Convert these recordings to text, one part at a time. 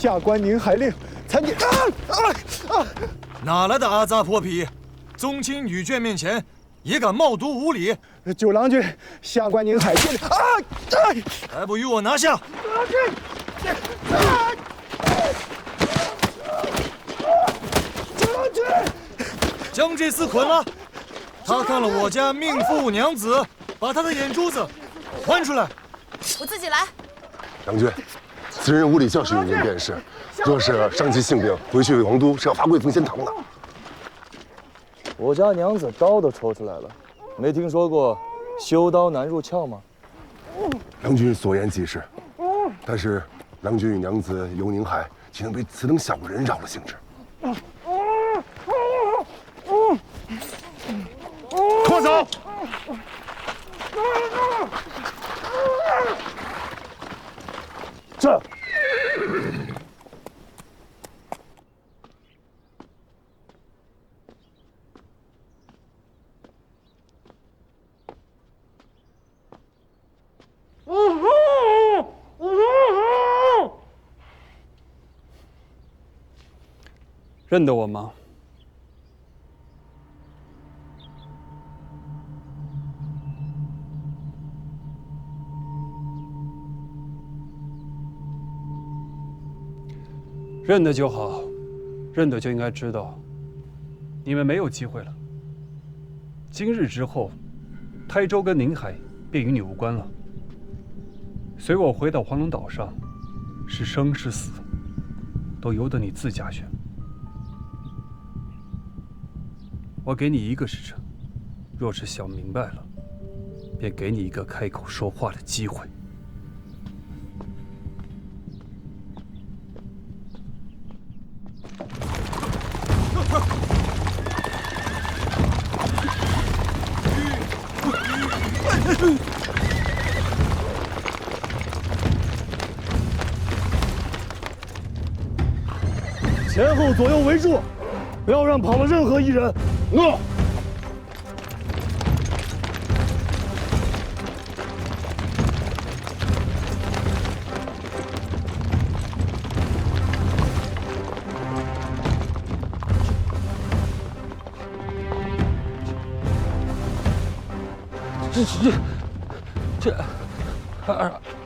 下官宁海令参见。哪来的阿扎泼皮？宗亲女眷面前也敢冒渎无礼？九郎君，下官宁海见。还不与我拿下！九郎君，将这厮捆了。他看了我家命妇娘子，把他的眼珠子还出来。我自己来。将军，此人无礼教训您便是，若是伤其性命，回去王都是要罚贵奉仙堂的。我家娘子刀都抽出来了，没听说过修刀难入鞘吗？郎君所言极是，但是郎君与娘子游宁海，岂能被此等小人扰了兴致？快走！这。认得我吗？认得就好，认得就应该知道，你们没有机会了。今日之后，台州跟宁海便与你无关了。随我回到黄龙岛上，是生是死，都由得你自家选。我给你1个时辰，若是想明白了，便给你一个开口说话的机会。前后左右围住，不要让跑了任何一人。诺。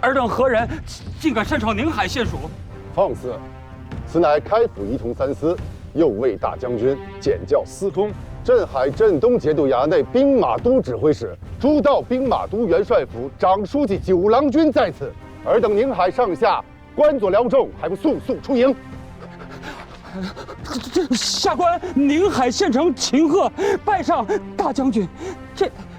尔等何人，竟敢擅闯宁海县署？放肆！此乃开府仪同三司右卫大将军检校司空、镇海镇东节度衙内兵马都指挥使、诸道兵马都元帅府长书记九郎君在此。尔等宁海上下官佐辽众，还不速速出营？下官宁海县城秦贺拜上大将军。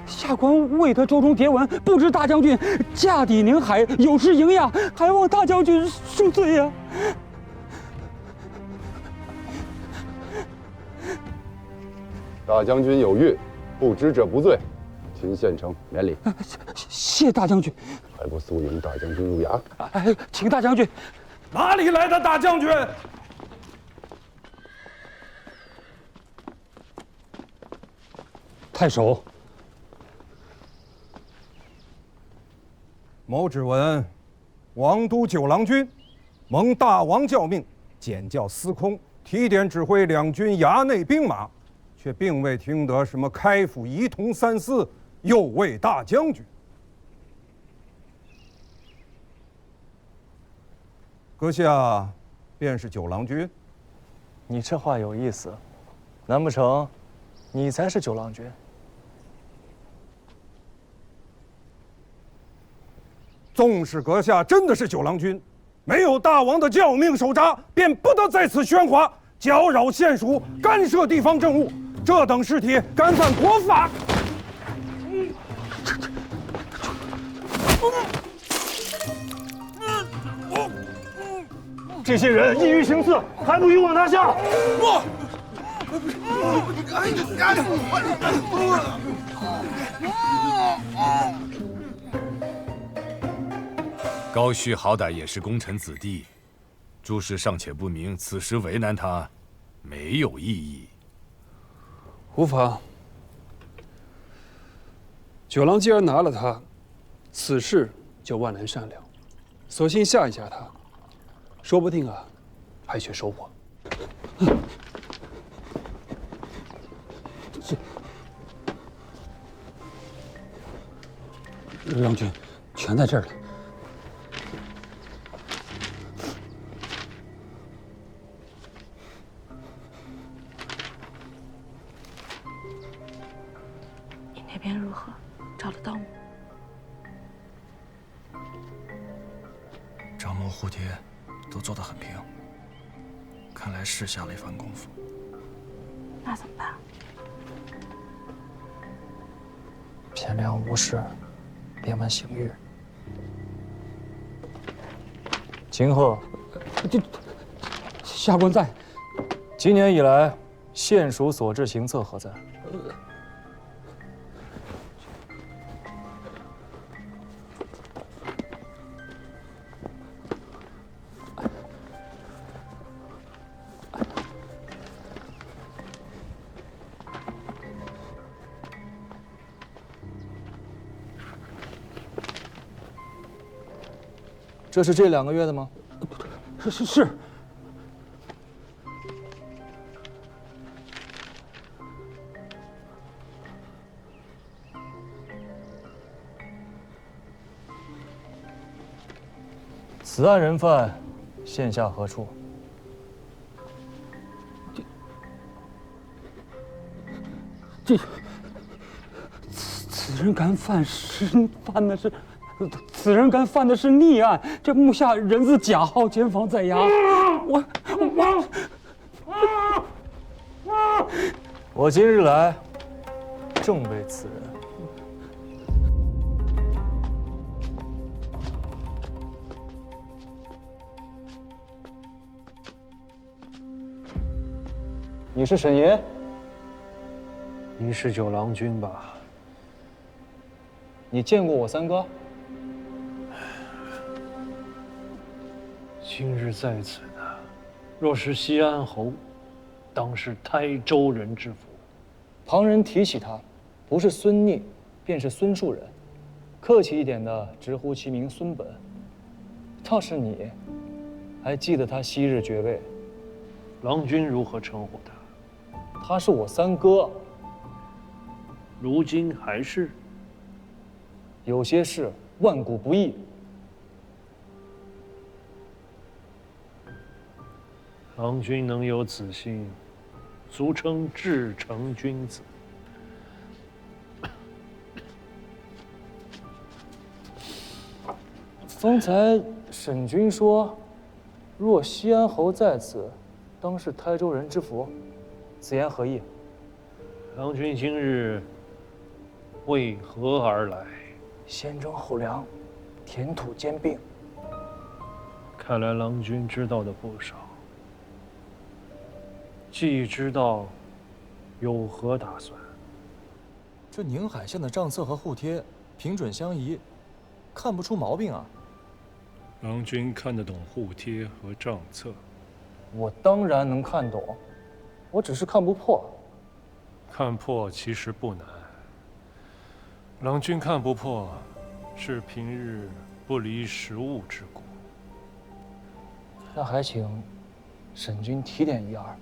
下官未得州中牒文，不知大将军驾抵宁海，有失营养，还望大将军恕罪呀。大将军有谕，不知者不罪。秦县城免礼。谢大将军。还不速迎大将军入衙？请大将军。哪里来的大将军？太守。某只闻王都九郎君蒙大王教命，检校司空，提点指挥两军衙内兵马，却并未听得什么开府仪同三司、右卫大将军。阁下便是九郎君？你这话有意思，难不成你才是九郎君？纵使阁下真的是九郎君，没有大王的教命手札，便不得在此喧哗，搅扰县署，干涉地方政务，这等事体敢犯国法。这些人异于行刺，还不与我拿下！不。高旭好歹也是功臣子弟，诸事尚且不明，此时为难他，没有意义。无妨。九郎既然拿了他，此事就万难善了。索性吓一吓他，说不定啊，派血收获。梁军，全在这儿了。你那边如何？找得到吗？张某、蝴蝶都做得很平，看来是下了一番功夫。那怎么办？天亮无事，便问醒日。秦鹤，下官在。今年以来，县署所制行策何在？这是这2个月的吗？是。此案人犯现下何处？此人干犯此人干犯的是逆案，这目下人字假号监防在押。我今日来，正为此人。你是沈爷？你是九郎君吧？你见过我三哥？今日在此的，若是西安侯，当是台州人之福。旁人提起他，不是孙逆，便是孙树人，客气一点的直呼其名孙本。倒是你，还记得他昔日爵位？郎君如何称呼他？他是我三哥。如今还是？有些事万古不易。郎君能有此心，足称至诚君子。方才沈君说，若西安侯在此，当是台州人之福，此言何意？郎君今日为何而来？先征后粮，填土兼并。看来郎君知道的不少。既知道，有何打算？这宁海县的账册和户贴平准相宜，看不出毛病啊。郎君看得懂户贴和账册？我当然能看懂，我只是看不破。看破其实不难。郎君看不破，是平日不离实务之故。那还请沈君提点一二。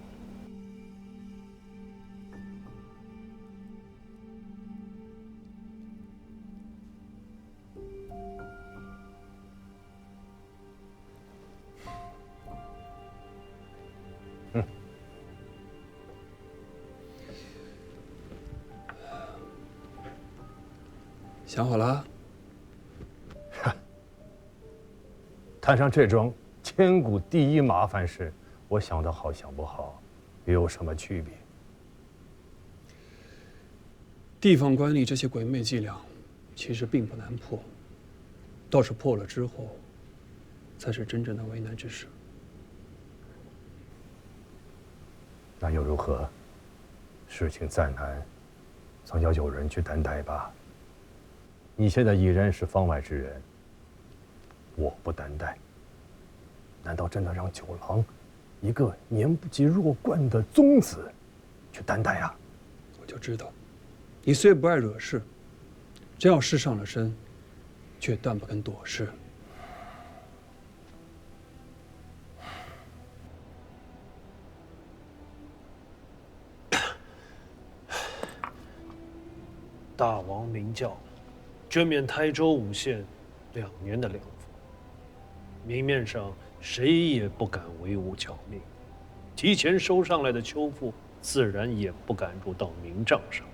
想好了？摊上这桩千古第一麻烦事，我想得好想不好，有什么区别？地方官吏这些鬼魅伎俩，其实并不难破，倒是破了之后，才是真正的为难之事。那又如何？事情再难，总要有人去担待吧。你现在已然是方外之人，我不担待，难道真的让九郎，一个年不及弱冠的宗子，去担待啊？我就知道，你虽不爱惹事，真要事上了身，却断不肯躲事。大王明教，捐免台州五县2年的粮赋。明面上谁也不敢违武剿命，提前收上来的秋赋，自然也不敢入到明账上。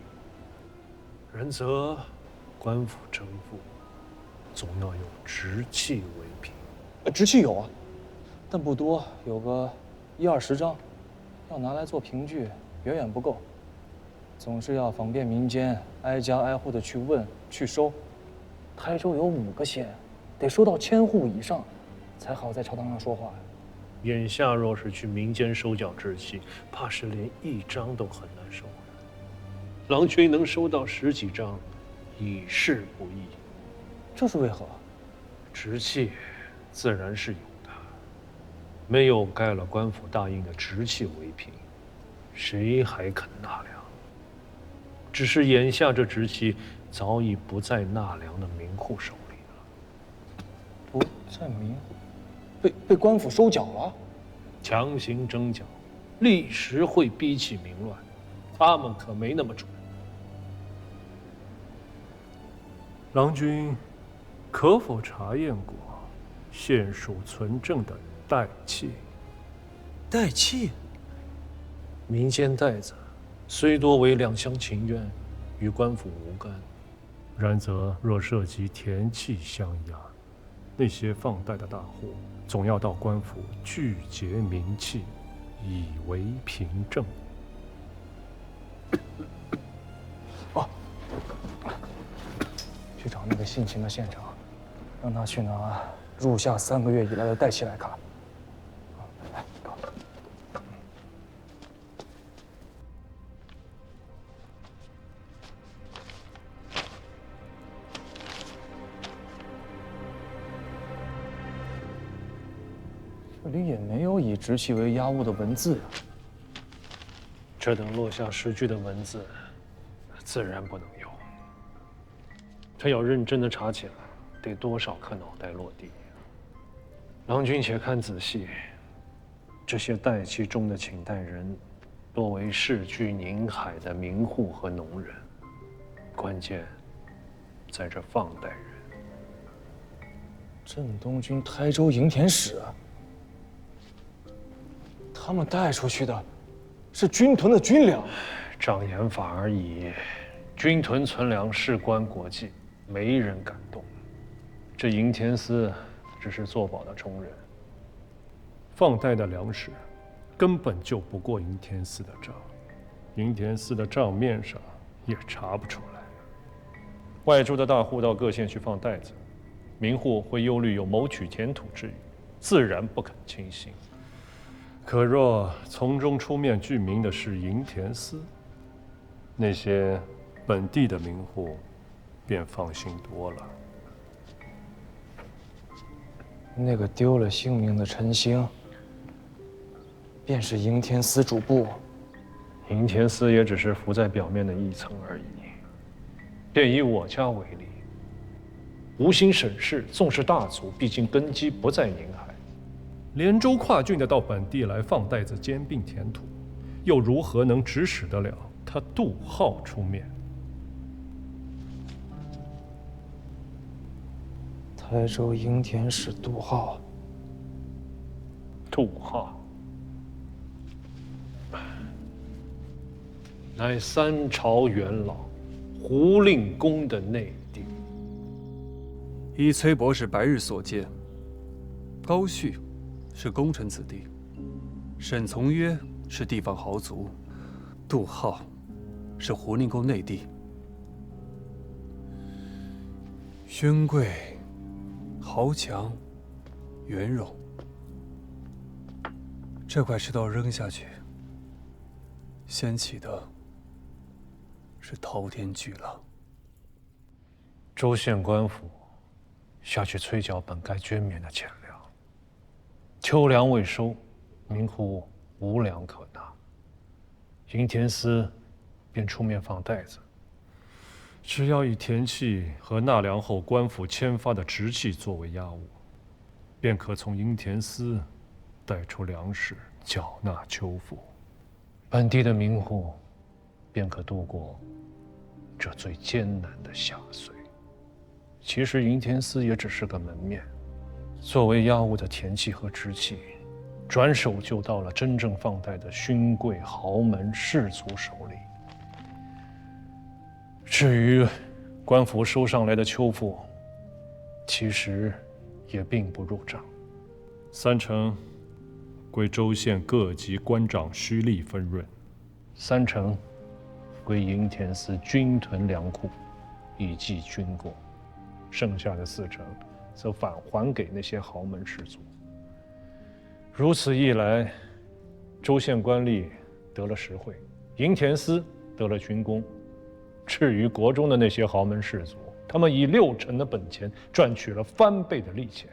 然则，官府征赋，总要用直契为凭。直契有啊，但不多，有个10-20张，要拿来做凭据，远远不够。总是要访遍民间，挨家挨户的去问去收。台州有5个县，得收到1000户以上，才好在朝堂上说话。眼下若是去民间收缴直契，怕是连1张都很难收。郎君能收到10几张，已是不易。这是为何？直契自然是有的，没有盖了官府大印的直契为凭，谁还肯纳粮？只是眼下这直契早已不在纳粮的民户手里了。不在民户，被官府收缴了？强行征缴，立时会逼起民乱，他们可没那么蠢。郎君可否查验过县属存证的代契？代契？民间袋子虽多为两厢情愿，与官府无干。然则若涉及田契相押，那些放贷的大户总要到官府具结明契，以为凭证。去找那个姓秦的县长，让他去拿入夏3个月以来的代契来看。来，给我。这里也没有以直契为押物的文字呀。这等落下实据的文字，自然不能有。他要认真的查起来，得多少颗脑袋落地？郎君且看仔细，这些代契中的请贷人，多为世居宁海的民户和农人，关键在这放贷人。镇东军台州营田使，他们带出去的是军屯的军粮。障眼法而已，军屯存粮事关国际，没人敢动。这营田司只是作保的充人，放贷的粮食根本就不过营田司的账，营田司的账面上也查不出来。外出的大户到各县去放袋子，民户会忧虑有谋取田土之虞，自然不肯轻信。可若从中出面具名的是营田司，那些本地的民户便放心多了。那个丢了性命的陈兴，便是营田司主簿。营田司也只是浮在表面的一层而已。便以我家为例，无心审视，纵是大族，毕竟根基不在宁海，连州跨郡的到本地来放袋子兼并田土，又如何能指使得了他杜浩出面？台州营田使杜浩。杜浩乃3朝元老胡令公的内弟。依崔博士白日所见，高旭是功臣子弟，沈从约是地方豪族，杜浩是胡令公内弟。宣贵、豪强、袁荣，这块石头扔下去，掀起的是滔天巨浪。州县官府下去催缴本该捐免的钱粮，秋粮未收，民户无粮可纳，营田司便出面放袋子。只要以田契和纳粮后官府签发的直契作为押物，便可从营田司带出粮食缴纳秋赋，本地的民户便可度过这最艰难的下岁。其实银田司也只是个门面，作为押务的田气和直系，转手就到了真正放贷的勋贵豪门士族手里。至于官府收上来的秋赋，其实也并不入账。3成归州县各级官长虚吏分润，3成归银田司军屯粮库以济军功，剩下的4成则返还给那些豪门士族。如此一来，州县官吏得了实惠，银田司得了军功。至于国中的那些豪门士族，他们以6成的本钱赚取了翻倍的利钱，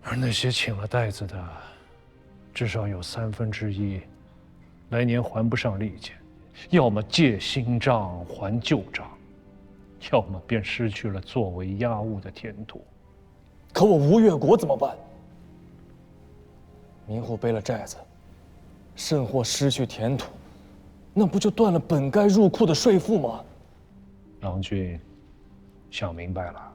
而那些请了贷子的，至少有1/3来年还不上利钱，要么借新账还旧账，要么便失去了作为押务的前途。可我吴越国怎么办？民户背了债子，甚或失去田土，那不就断了本该入库的税赋吗？郎君想明白了。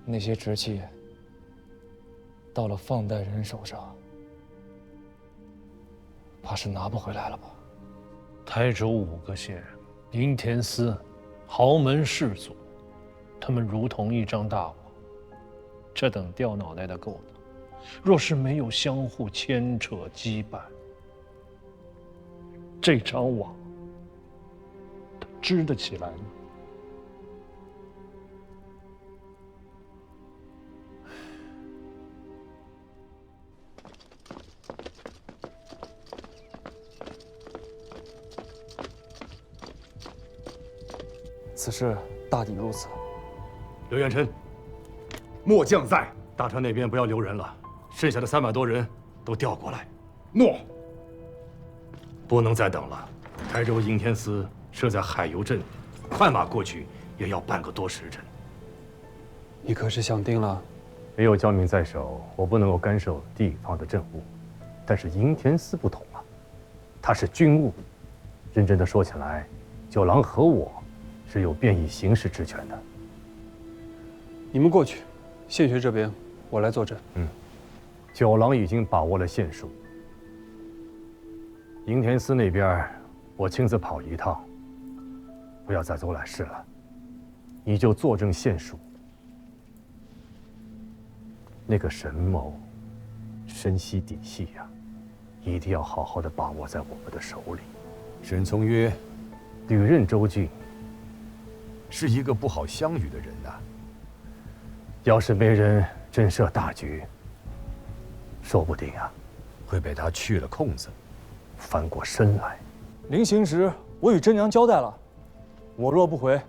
那些直系到了放贷人手上，怕是拿不回来了吧？台州5个县，银田司、豪门士族，他们如同一张大网，这等掉脑袋的勾当，若是没有相互牵扯羁绊，这张网它织得起来吗？此事大抵如此。刘元琛，末将在。大川那边不要留人了，剩下的300多人都调过来。诺。不能再等了，台州银田司设在海油镇，快马过去也要半个多时辰。你可是想定了？没有教命在手，我不能够干涉地方的政务。但是银田司不同了，他是军务。认真的说起来，九郎和我是有便衣行事之权的。你们过去，县学这边我来坐镇。九郎已经把握了县署，银田司那边我亲自跑一趟，不要再走揽事了，你就坐镇县署。那个沈某深悉底细呀，一定要好好的把握在我们的手里。沈从约履任州郡，是一个不好相与的人呐。要是没人震慑大局，说不定啊，会被他去了空子，翻过身来。临行时，我与真娘交代了，我若不回，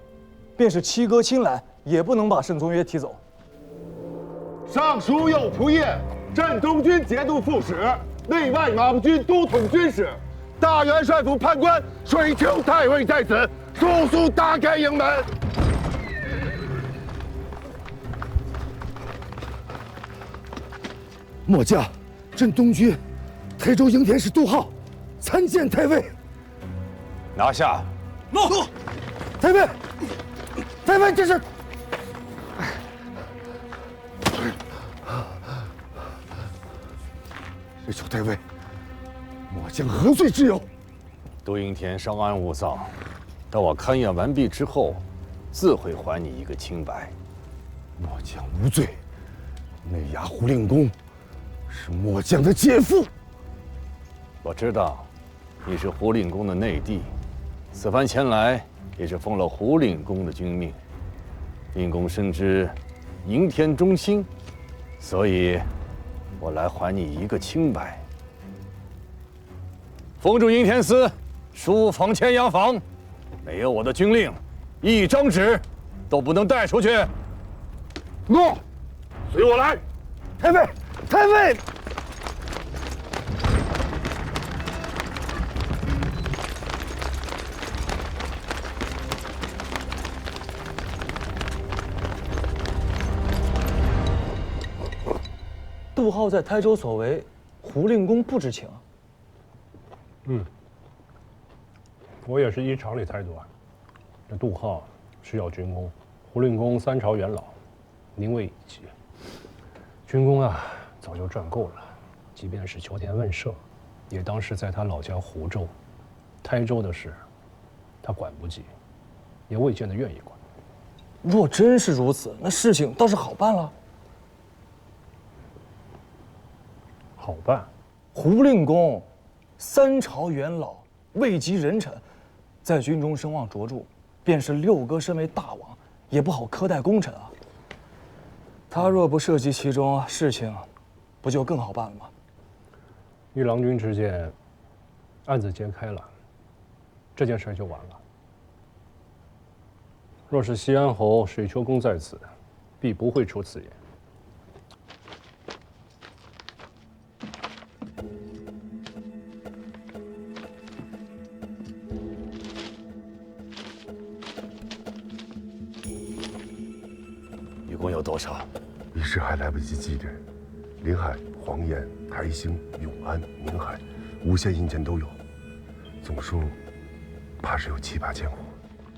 便是七哥亲来，也不能把沈从约提走。尚书右仆射、镇东军节度副使、内外马步军都统军使、大元帅府判官水丘太尉在此，速速打开营门。末将镇东军台州营田使杜浩参见太尉。拿下。诺。太尉，太尉，这是。水丘太尉，末将何罪之有？杜营田稍安勿躁，待我勘验完毕之后，自会还你一个清白。末将无罪，内衙胡令公是末将的姐夫。我知道，你是胡令公的内弟，此番前来也是奉了胡令公的军命。令公深知营田忠心，所以我来还你一个清白。封住营田司，书房牵押房，没有我的军令，一张纸都不能带出去。诺，随我来。太尉，太尉。杜浩在台州所为，胡令公不知情。我也是依常理裁断。这杜浩需要军功，胡令公3朝元老，名位已极，军功啊早就赚够了。即便是秋田问社，也当是在他老家湖州、台州的事，他管不及，也未见得愿意管。若真是如此，那事情倒是好办了。好办。胡令公3朝元老，位极人臣，在军中声望卓著，便是6哥身为大王，也不好苛待功臣啊。他若不涉及其中，事情不就更好办了吗？与郎君之见，案子揭开了，这件事就完了。若是西安侯水丘公在此，必不会出此言。一共有多少？一时还来不及计点。临海、黄岩、台兴、永安、宁海，5县印鉴都有，总数怕是有7、8千户。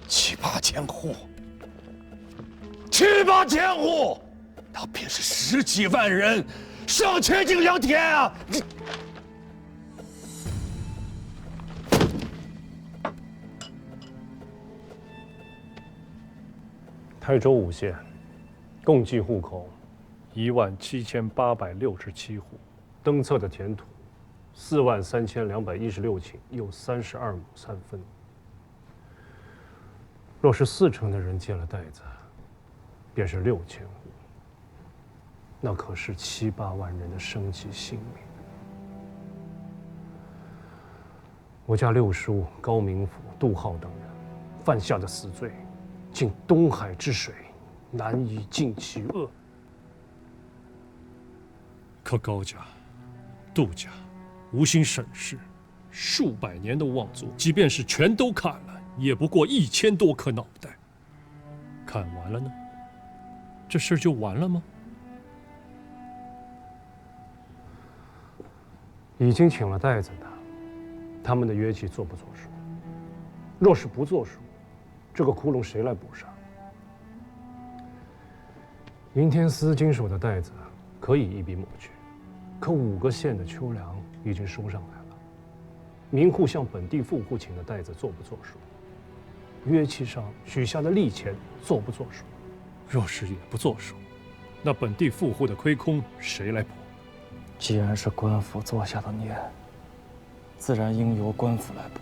7、8千户，7、8千户，那便是10几万人，上千斤良田啊！台州5县，共计户口17867户，登册的田土43216顷，又32亩3分。若是40%的人借了袋子，便是6000户，那可是7、8万人的生计性命。我家六叔高明府、杜浩等人犯下的死罪，竟东海之水难以尽其恶。可高家、杜家无心审视，数百年的望族，即便是全都砍了，也不过1000多颗脑袋。砍完了呢？这事就完了吗？已经请了袋子的，他们的约期作不作数？若是不作数，这个窟窿谁来补上？营田司经手的袋子可以一笔抹去，可5个县的秋粮已经收上来了。民户向本地富户请的袋子作不作数？约期上许下的利钱作不作数？若是也不作数，那本地富户的亏空谁来补？既然是官府做下的孽，自然应由官府来补。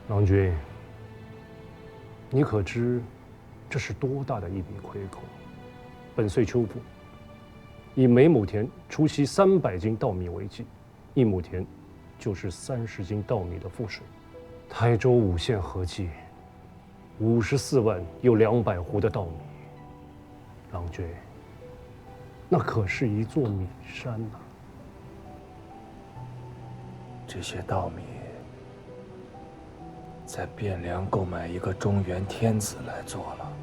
郎君，你可知这是多大的一笔亏空？本岁秋赋，以每亩田除息300斤稻米为计，1亩田就是30斤稻米的赋税。台州5县合计54万又200斛的稻米，郎君，那可是一座米山呐！这些稻米，在汴梁购买一个中原天子来做了。